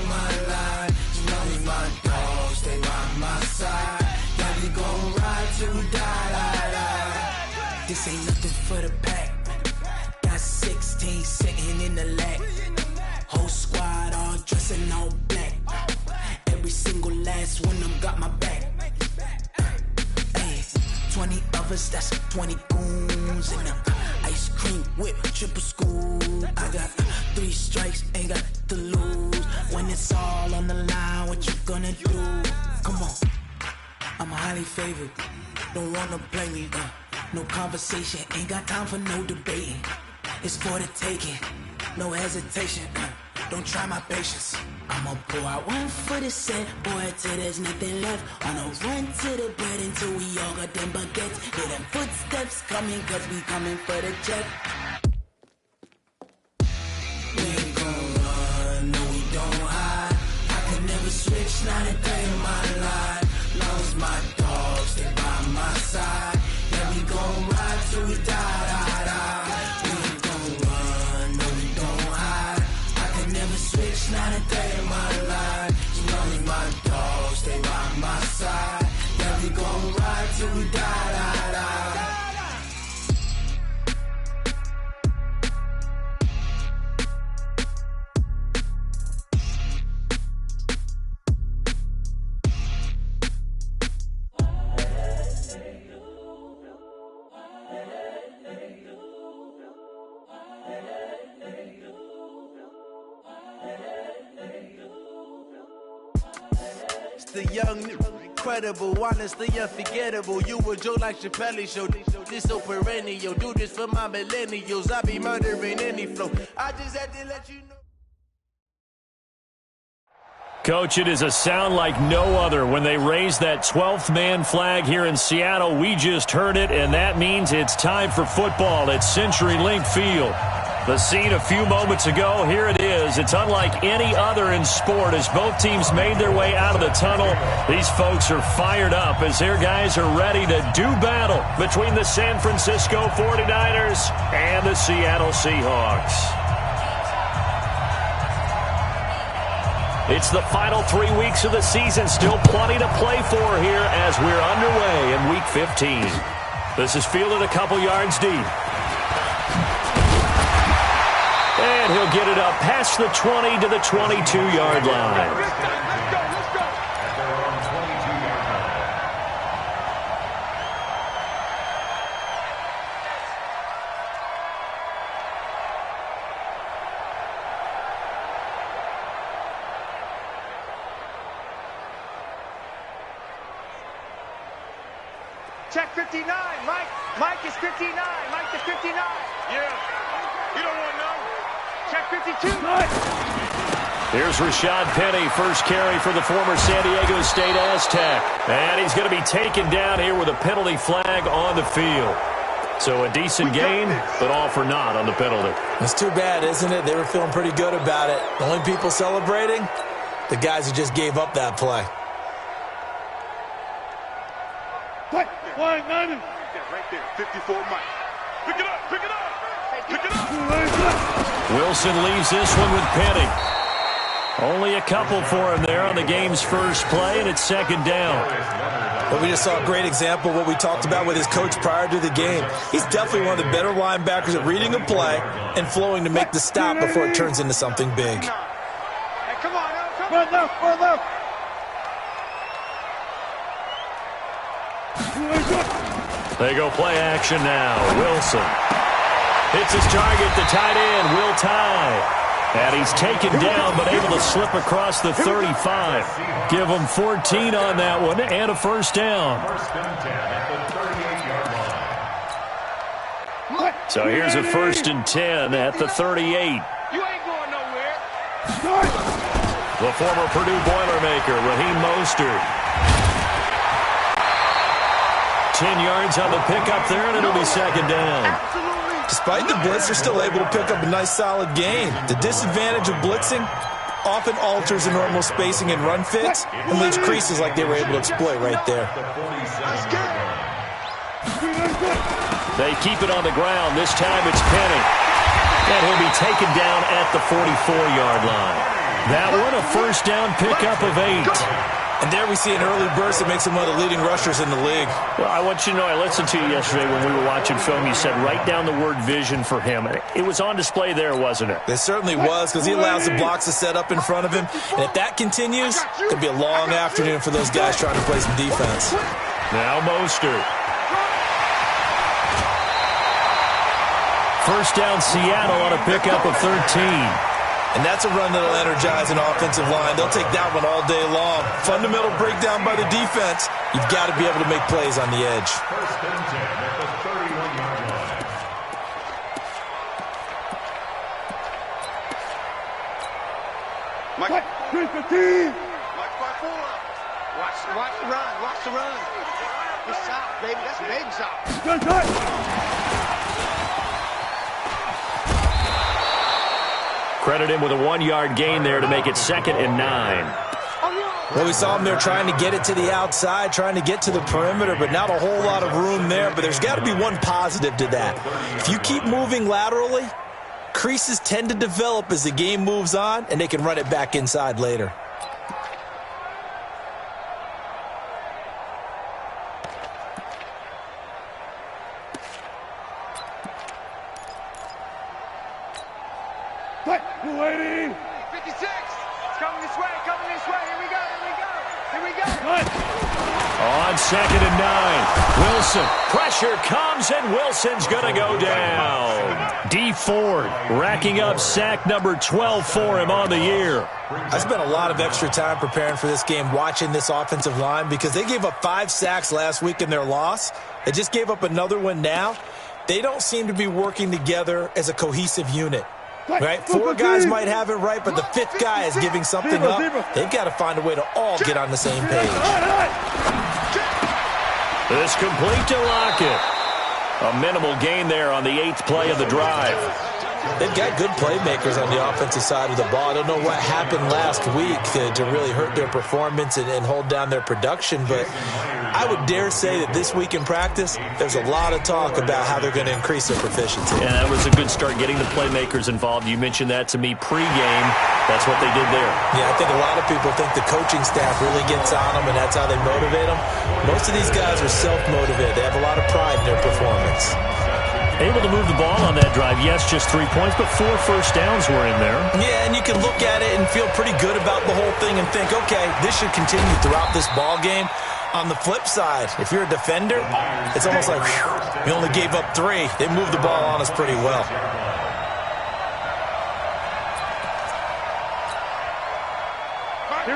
my line. You know me, my dog, stay by my side. Yeah, we gon' ride till we die. This ain't nothing for the pack. Got 16 sitting in the lap. Whole squad all dressing all black. Every single last one of them got my back. Hey, 20 of us, that's 20 goons in them. Ice cream whip, triple scoop. I got 3 strikes, ain't got to lose. When it's all on the line, what you gonna do? Come on, I'm highly favored. Don't wanna play me, no conversation, ain't got time for no debating. It's for the taking, no hesitation, don't try my patience. I'ma pull out one for the set, boy, till there's nothing left. On a run to the bread until we all got them baguettes. Hear them footsteps coming, cause we coming for the check. We ain't gon' run, no we don't hide. I can never switch, not a day in my life. Long as my dogs stay by my side. Yeah, we gon' ride till we die. We ain't gon' run, no we don't hide. I can never switch, not a day in my life. You know me, my dogs stay by my side. Yeah, we gon' ride till we die. The young, incredible, honestly unforgettable. You a joke like Chappelle show. This so perennial. Do this for my millennials. I be murdering any flow. I just had to let you know. Coach, it is a sound like no other when they raise that 12th man flag here in Seattle. We just heard it, and that means it's time for football at CenturyLink Field. The scene a few moments ago, here it is. It's unlike any other in sport as both teams made their way out of the tunnel. These folks are fired up as their guys are ready to do battle between the San Francisco 49ers and the Seattle Seahawks. It's the final 3 weeks of the season. Still plenty to play for here as we're underway in Week 15. This is fielded a couple yards deep. And he'll get it up past the 20 to the 22-yard line. Check 59. Mike is 59. Mike is 59. Yeah. You don't want to know. Check 52. Here's Rashad Penny, first carry for the former San Diego State Aztec. And he's going to be taken down here with a penalty flag on the field. So a decent gain, but all for naught on the penalty. It's too bad, isn't it? They were feeling pretty good about it. The only people celebrating, the guys who just gave up that play. Right there, 54 Mike. Pick it up, pick it up, pick it up. Wilson leaves this one with Penny. Only a couple for him there on the game's first play, and it's second down. But we just saw a great example of what we talked about with his coach prior to the game. He's definitely one of the better linebackers at reading a play and flowing to make the stop before it turns into something big. Hey, come on, run left. They go play action now. Wilson hits his target, the tight end, Will Tye. And he's taken down, but able to slip across the 35. Give him 14 on that one and a first down. So here's a 1st and 10 at the 38. You ain't going nowhere. The former Purdue Boilermaker, Raheem Mostert. 10 yards on the pickup there, and it'll be second down. Despite the blitz, they're still able to pick up a nice, solid gain. The disadvantage of blitzing often alters the normal spacing and run fits and leaves creases like they were able to exploit right there. They keep it on the ground. This time it's Penny. And he'll be taken down at the 44-yard line. That one a first down pickup of 8. And there we see an early burst that makes him one of the leading rushers in the league. Well, I want you to know, I listened to you yesterday when we were watching film. You said write down the word vision for him. It was on display there, wasn't it? It certainly was, because he allows the blocks to set up in front of him. And if that continues, it could be a long afternoon for those guys trying to play some defense. Now Mostert. First down Seattle on a pickup of 13. And that's a run that'll energize an offensive line. They'll take that one all day long. Fundamental breakdown by the defense. You've got to be able to make plays on the edge. Mike, 315. Mike by 4. Watch the run. Watch the run. Good shot, baby. That's a baby shot. Good shot. Credit him with a 1-yard gain there to make it 2nd and 9. Well, we saw him there trying to get it to the outside, trying to get to the perimeter, but not a whole lot of room there. But there's got to be one positive to that. If you keep moving laterally, creases tend to develop as the game moves on, and they can run it back inside later. Waiting. 56. It's coming this way. Coming this way. Here we go. Here we go. On 2nd and 9. Wilson. Pressure comes, and Wilson's going to go down. D. Ford racking up sack number 12 for him on the year. I spent a lot of extra time preparing for this game, watching this offensive line, because they gave up 5 sacks last week in their loss. They just gave up another one now. They don't seem to be working together as a cohesive unit. Right? 4 guys might have it right, but the 5th guy is giving something up. They've got to find a way to all get on the same page. This complete to Lockett. A minimal gain there on the 8th play of the drive. They've got good playmakers on the offensive side of the ball. I don't know what happened last week to really hurt their performance and hold down their production, but I would dare say that this week in practice, there's a lot of talk about how they're going to increase their proficiency. And that was a good start, getting the playmakers involved. You mentioned that to me pregame. That's what they did there. Yeah, I think a lot of people think the coaching staff really gets on them, and that's how they motivate them. Most of these guys are self-motivated. They have a lot of pride in their performance. Able to move the ball on that drive. Yes, just 3 points, but 4 first downs were in there. Yeah, and you can look at it and feel pretty good about the whole thing and think, okay, this should continue throughout this ball game. On the flip side, if you're a defender, it's almost like, whew, we only gave up 3. They moved the ball on us pretty well.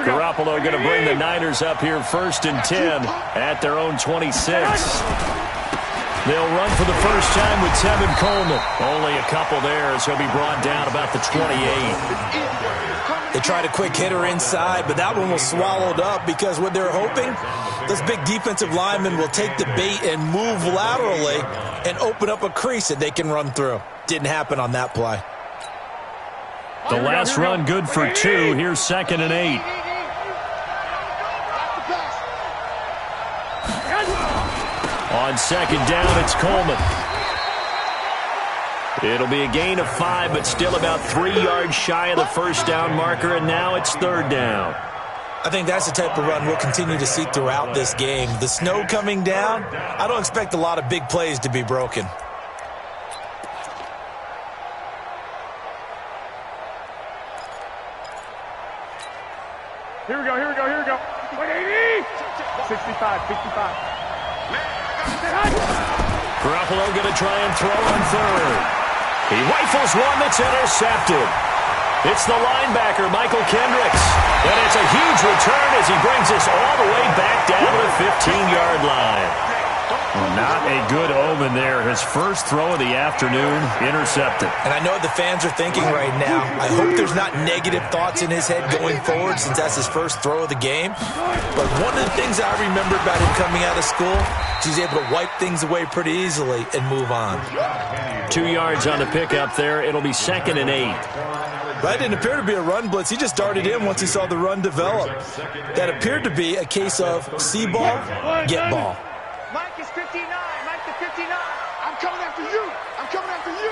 Garoppolo going to bring the Niners up here 1st and 10 at their own 26. They'll run for the first time with Tevin Coleman. Only a couple there as he'll be brought down about the 28. They tried a quick hitter inside, but that one was swallowed up because what they're hoping, those big defensive linemen will take the bait and move laterally and open up a crease that they can run through. Didn't happen on that play. The last run good for 2. Here's 2nd and 8. On 2nd down, it's Coleman. It'll be a gain of 5, but still about 3 yards shy of the first down marker, and now it's 3rd down. I think that's the type of run we'll continue to see throughout this game. The snow coming down, I don't expect a lot of big plays to be broken. Here we go. 180. 65. Garoppolo going to try and throw on 3rd. He rifles one that's intercepted. It's the linebacker, Michael Kendricks. And it's a huge return as he brings us all the way back down to the 15-yard line. Not a good omen there. His first throw of the afternoon, intercepted. And I know what the fans are thinking right now. I hope there's not negative thoughts in his head going forward since that's his first throw of the game. But one of the things I remember about him coming out of school is he's able to wipe things away pretty easily and move on. 2 yards on the pickup there. It'll be 2nd and 8. That didn't appear to be a run blitz. He just darted in once he saw the run develop. That appeared to be a case of see ball, get ball. Mike is 59. Mike the 59. I'm coming after you. I'm coming after you.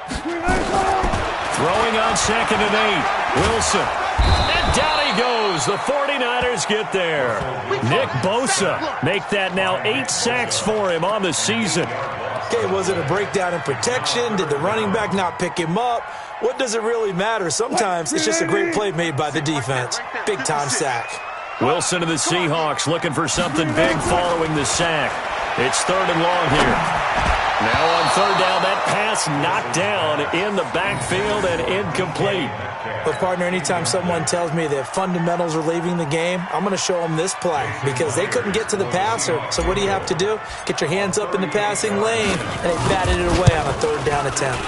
Throwing on 2nd and 8. Wilson. And down he goes. The 49ers get there. Nick Bosa make that now 8 sacks for him on the season. Okay, was it a breakdown in protection? Did the running back not pick him up? What does it really matter? Sometimes it's just a great play made by the defense. Big-time sack. Wilson and the Seahawks looking for something big following the sack. It's 3rd and long here. Now on 3rd down, that pass knocked down in the backfield and incomplete. But, partner, anytime someone tells me that fundamentals are leaving the game, I'm going to show them this play because they couldn't get to the passer. So what do you have to do? Get your hands up in the passing lane, and they batted it away on a 3rd down attempt.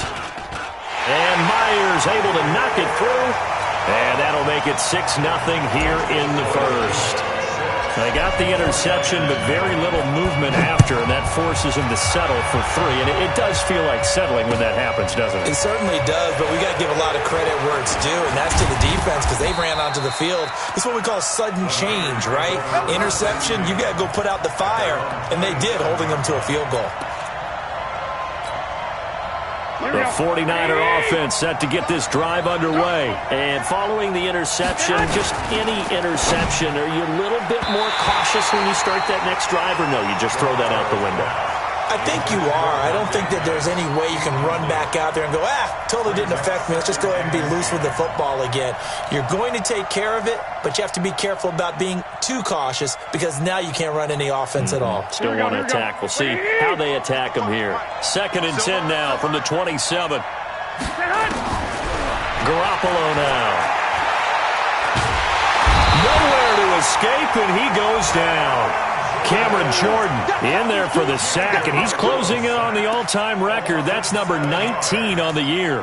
And Myers able to knock it through, and that'll make it 6-0 here in the first. They got the interception, but very little movement after, and that forces him to settle for 3. And it does feel like settling when that happens, doesn't it? It certainly does, but we got to give a lot of credit where it's due, and that's to the defense because they ran onto the field. This is what we call sudden change, right? Interception, you got to go put out the fire, and they did, holding them to a field goal. The 49er offense set to get this drive underway. And following the interception, just any interception, are you a little bit more cautious when you start that next drive, or no, you just throw that out the window? I think you are. I don't think that there's any way you can run back out there and go, totally didn't affect me. Let's just go ahead and be loose with the football again. You're going to take care of it, but you have to be careful about being too cautious because now you can't run any offense at all. Still want to attack. We'll see how they attack him here. 2nd and 10 now from the 27. Garoppolo now. Nowhere to escape, and he goes down. Cameron Jordan in there for the sack, and he's closing in on the all-time record. That's number 19 on the year.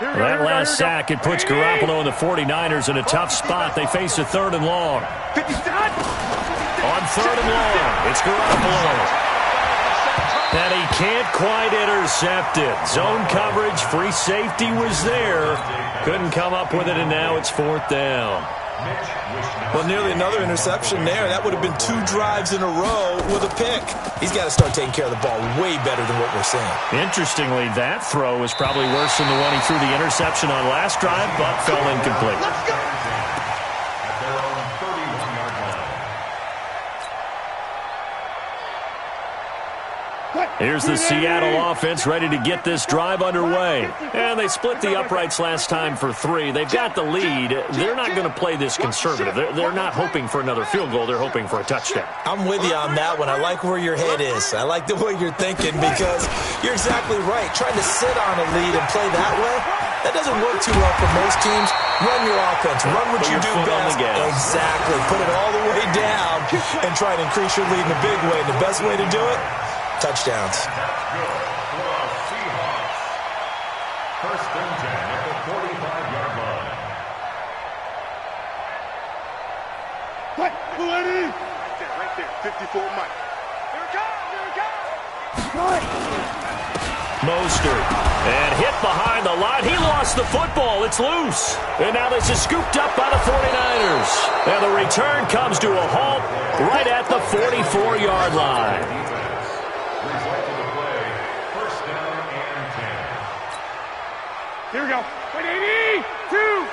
That last sack, it puts Garoppolo and the 49ers in a tough spot. They face a 3rd and long. On 3rd and long, it's Garoppolo. And he can't quite intercept it. Zone coverage, free safety was there. Couldn't come up with it, and now it's 4th down. Well, nearly another interception there. That would have been 2 drives in a row with a pick. He's got to start taking care of the ball way better than what we're seeing. Interestingly, that throw was probably worse than the one he threw the interception on last drive, but fell incomplete. Here's the Seattle offense ready to get this drive underway. And they split the uprights last time for 3. They've got the lead. They're not going to play this conservative. They're not hoping for another field goal. They're hoping for a touchdown. I'm with you on that one. I like where your head is. I like the way you're thinking because you're exactly right. Trying to sit on a lead and play that way, that doesn't work too well for most teams. Run your offense. Run what you do best. Exactly. Put it all the way down and try to increase your lead in a big way. And the best way to do it, touchdowns. First and 10 at the 45-yard line. What? Right there. 54 Mike. Here it comes. Mostert. And hit behind the line. He lost the football. It's loose. And now this is scooped up by the 49ers. And the return comes to a halt right at the 44-yard line. Here we go. 180. 2.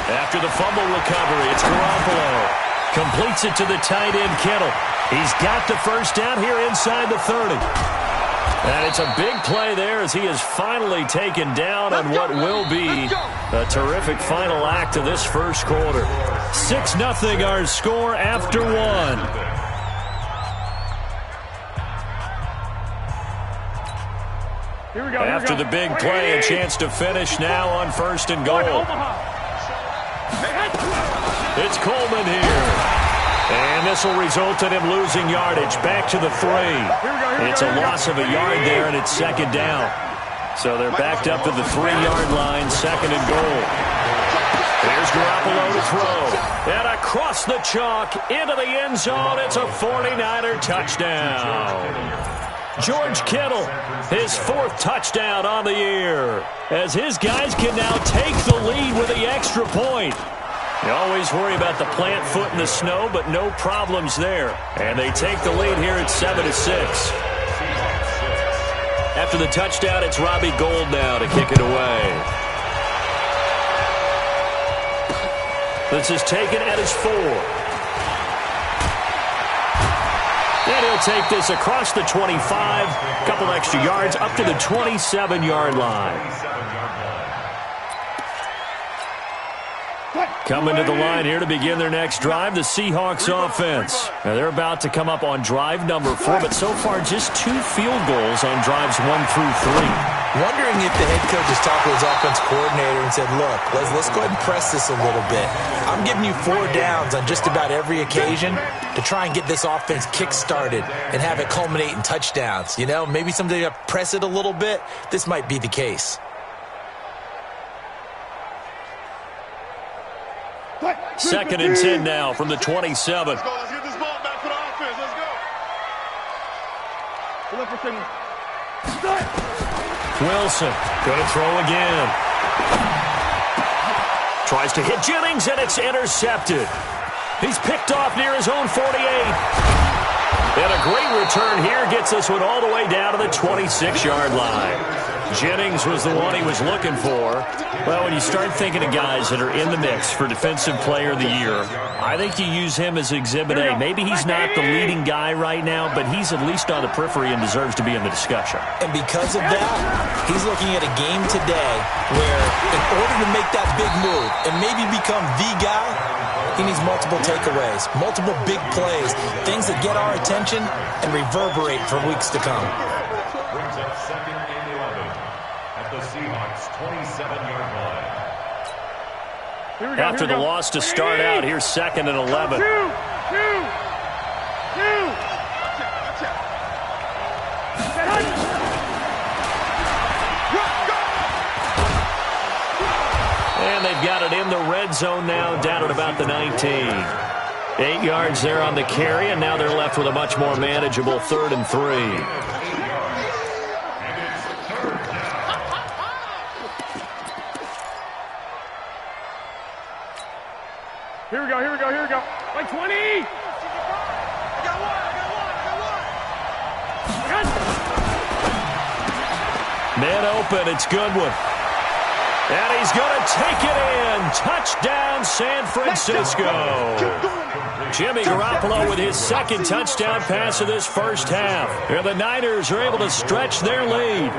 After the fumble recovery, it's Garoppolo. Completes it to the tight end, Kittle. He's got the first down here inside the 30. And it's a big play there as he is finally taken down on what will be a terrific final act of this first quarter. 6-0 our score after 1. After the big play, a chance to finish now on 1st and goal. It's Coleman here. And this will result in him losing yardage. Back to the 3. It's a loss of a yard there, and it's 2nd down. So they're backed up to the 3-yard line, 2nd and goal. There's Garoppolo to throw. And across the chalk into the end zone. It's a 49er touchdown. George Kittle, his 4th touchdown on the year, as his guys can now take the lead with the extra point. You always worry about the plant foot in the snow, but no problems there. And they take the lead here at 7-6. After the touchdown, it's Robbie Gould now to kick it away. This is taken at his 4. And he'll take this across the 25. A couple extra yards up to the 27-yard line. Coming to the line here to begin their next drive, the Seahawks offense. Now they're about to come up on drive number 4, but so far just 2 field goals on drives 1 through 3. Wondering if the head coach has talked to his offense coordinator and said, look, let's go ahead and press this a little bit. I'm giving you 4 downs on just about every occasion to try and get this offense kick-started and have it culminate in touchdowns. You know, maybe someday you press it a little bit. This might be the case. Second and 10 now from the 27. Let's get this ball back for the offense. Let's go. Wilson going to throw again. Tries to hit Jennings, and it's intercepted. He's picked off near his own 48. And a great return here gets this one all the way down to the 26-yard line. Jennings was the one he was looking for. Well, when you start thinking of guys that are in the mix for Defensive Player of the Year, I think you use him as Exhibit A. Maybe he's not the leading guy right now, but he's at least on the periphery and deserves to be in the discussion. And because of that, he's looking at a game today where in order to make that big move and maybe become the guy, he needs multiple takeaways, multiple big plays, things that get our attention and reverberate for weeks to come. Brings up 2nd and 11 at the Seahawks 27-yard line. After the loss to start out, here's 2nd and 11. And they've got it in the red zone now, down at about the 19. 8 yards there on the carry, and now they're left with a much more manageable 3rd and 3. Here we go. Like 20! I got one! Man open, it's Goodwin. And he's going to take it in. Touchdown, San Francisco. Jimmy Garoppolo with his 2nd touchdown pass of this first half. And the Niners are able to stretch their lead.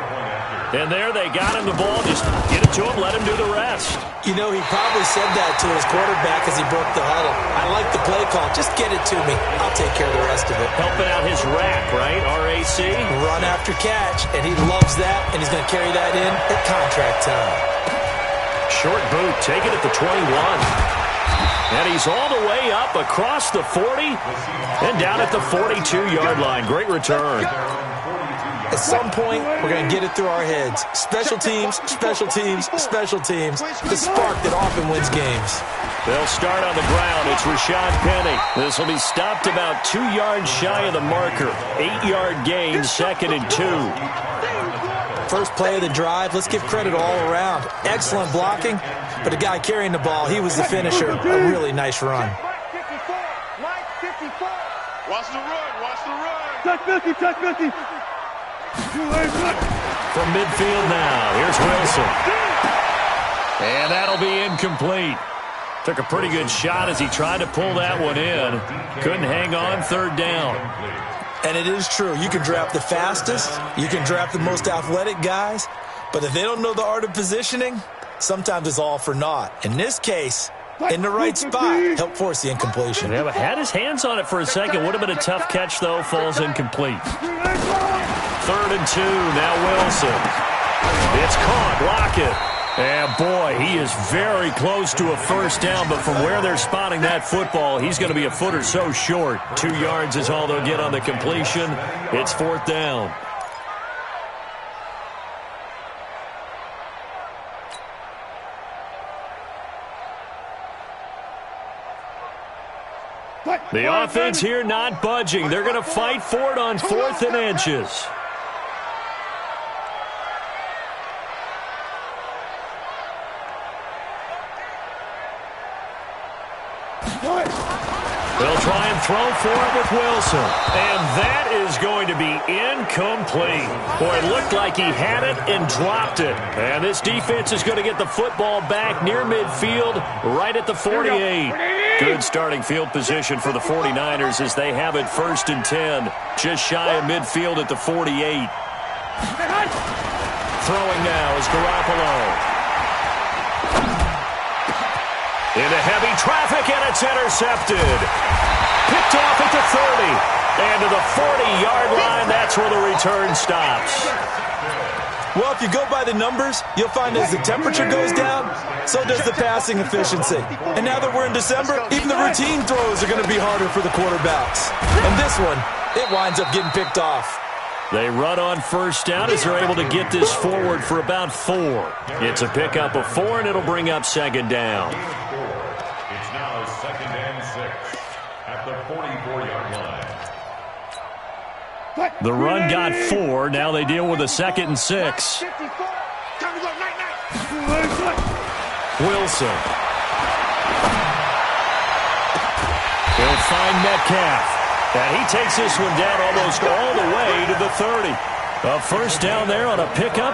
And there they got him the ball. Just get it to him, let him do the rest. You know, he probably said that to his quarterback as he broke the huddle. I like the play call. Just get it to me. I'll take care of the rest of it. Helping out his rack, right? RAC. Run after catch, and he loves that, and he's going to carry that in at contract time. Short boot, take it at the 21. And he's all the way up across the 40 and down at the 42-yard line. Great return. At some point, we're going to get it through our heads. Special teams, special teams, special teams. The spark that often wins games. They'll start on the ground. It's Rashad Penny. This will be stopped about 2 yards shy of the marker. 8-yard gain, 2nd and 2. First play of the drive, let's give credit all around. Excellent blocking, but the guy carrying the ball, he was the finisher. A really nice run. Watch the run. Touch 50. From midfield now, here's Wilson. And that'll be incomplete. Took a pretty good shot as he tried to pull that one in. Couldn't hang on, 3rd down. And it is true. You can draft the fastest. You can draft the most athletic guys. But if they don't know the art of positioning, sometimes it's all for naught. In this case, in the right spot, helped force the incompletion. Yeah, but had his hands on it for a second. Would have been a tough catch, though. Falls incomplete. 3rd and 2. Now Wilson. It's caught. Lockett. And, boy, he is very close to a first down, but from where they're spotting that football, he's going to be a foot or so short. 2 yards is all they'll get on the completion. It's 4th down. The offense here not budging. They're going to fight for it on 4th and inches. They'll try and throw for it with Wilson. And that is going to be incomplete. Boy, it looked like he had it and dropped it. And this defense is going to get the football back near midfield, right at the 48. Good starting field position for the 49ers as they have it 1st and 10. Just shy of midfield at the 48. Throwing now is Garoppolo. Into heavy traffic, and it's intercepted. Picked off at the 30. And to the 40-yard line, that's where the return stops. Well, if you go by the numbers, you'll find as the temperature goes down, so does the passing efficiency. And now that we're in December, even the routine throws are going to be harder for the quarterbacks. And this one, it winds up getting picked off. They run on 1st down as they're able to get this forward for about 4. It's a pickup of 4, and it'll bring up 2nd down. It's now 2nd and 6 at the 44-yard line. The run got 4. Now they deal with a 2nd and 6. Wilson. He'll find Metcalf. And he takes this one down almost all the way to the 30. A 1st down there on a pickup.